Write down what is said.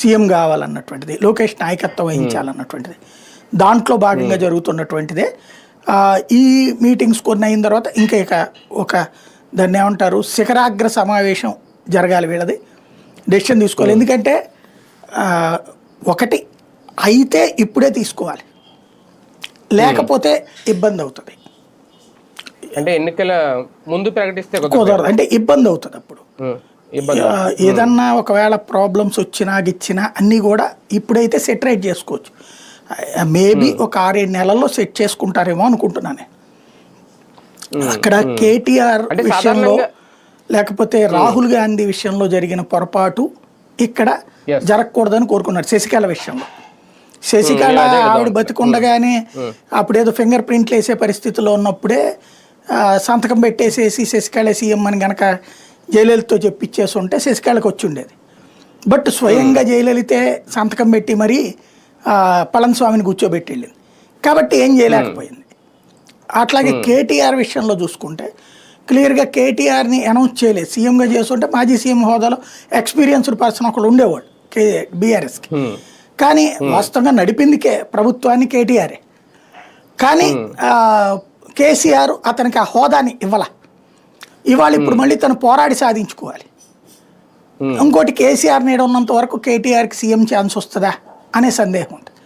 CM కావాలన్నటువంటిది, Lokesh నాయకత్వం వహించాలన్నటువంటిది దాంట్లో భాగంగా జరుగుతున్నటువంటిదే. ఈ మీటింగ్స్ కొన్ని అయిన తర్వాత ఇంకా ఒక దాన్ని ఏమంటారు శిఖరాగ్ర సమావేశం జరగాలి, వీళ్ళది డెసిషన్ తీసుకోవాలి. ఎందుకంటే ఒకటి అయితే ఇప్పుడే తీసుకోవాలి, లేకపోతే ఇబ్బంది అవుతుంది. అంటే ఎన్నికల ముందు ప్రకటిస్తే కుదరదు, అంటే ఇబ్బంది అవుతుంది. అప్పుడు ఏదన్నా ఒకవేళ ప్రాబ్లమ్స్ వచ్చినా గిచ్చినా అన్నీ కూడా ఇప్పుడైతే సెటరేట్ చేసుకోవచ్చు. మేబీ ఒక 6-7 నెలల్లో సెట్ చేసుకుంటారేమో అనుకుంటున్నాను. అక్కడ కేటీఆర్ విషయంలో లేకపోతే రాహుల్ గాంధీ విషయంలో జరిగిన పొరపాటు ఇక్కడ జరగకూడదని కోరుకున్నారు. శశికళ విషయంలో శశికళ ఆవిడ బతికుండగానే అప్పుడేదో ఫింగర్ ప్రింట్లు వేసే పరిస్థితిలో ఉన్నప్పుడే సంతకం పెట్టేసేసి శశికళ సీఎం అని గనక జయలలితతో చెప్పిచ్చేసి ఉంటే శశికళకు వచ్చి ఉండేది. బట్ స్వయంగా జయలలితే సంతకం పెట్టి మరీ పళనిస్వామిని కూర్చోబెట్టి వెళ్ళింది కాబట్టి ఏం చేయలేకపోయింది. అట్లాగే కేటీఆర్ విషయంలో చూసుకుంటే క్లియర్గా కేటీఆర్ని అనౌన్స్ చేయలేదు. సీఎంగా చేస్తుంటే మాజీ సీఎం హోదాలో ఎక్స్పీరియన్స్డ్ పర్సన్ ఒకడు ఉండేవాడు బీఆర్ఎస్కి. కానీ వాస్తవంగా నడిపింది ప్రభుత్వాన్ని కేటీఆరే. కానీ కేసీఆర్ అతనికి ఆ హోదాని ఇవాళ ఇప్పుడు మళ్ళీ తను పోరాడి సాధించుకోవాలి. ఇంకోటి కేసీఆర్ నీడ ఉన్నంత వరకు కేటీఆర్కి సీఎం ఛాన్స్ వస్తుందా అనే సందేహం ఉంటుంది.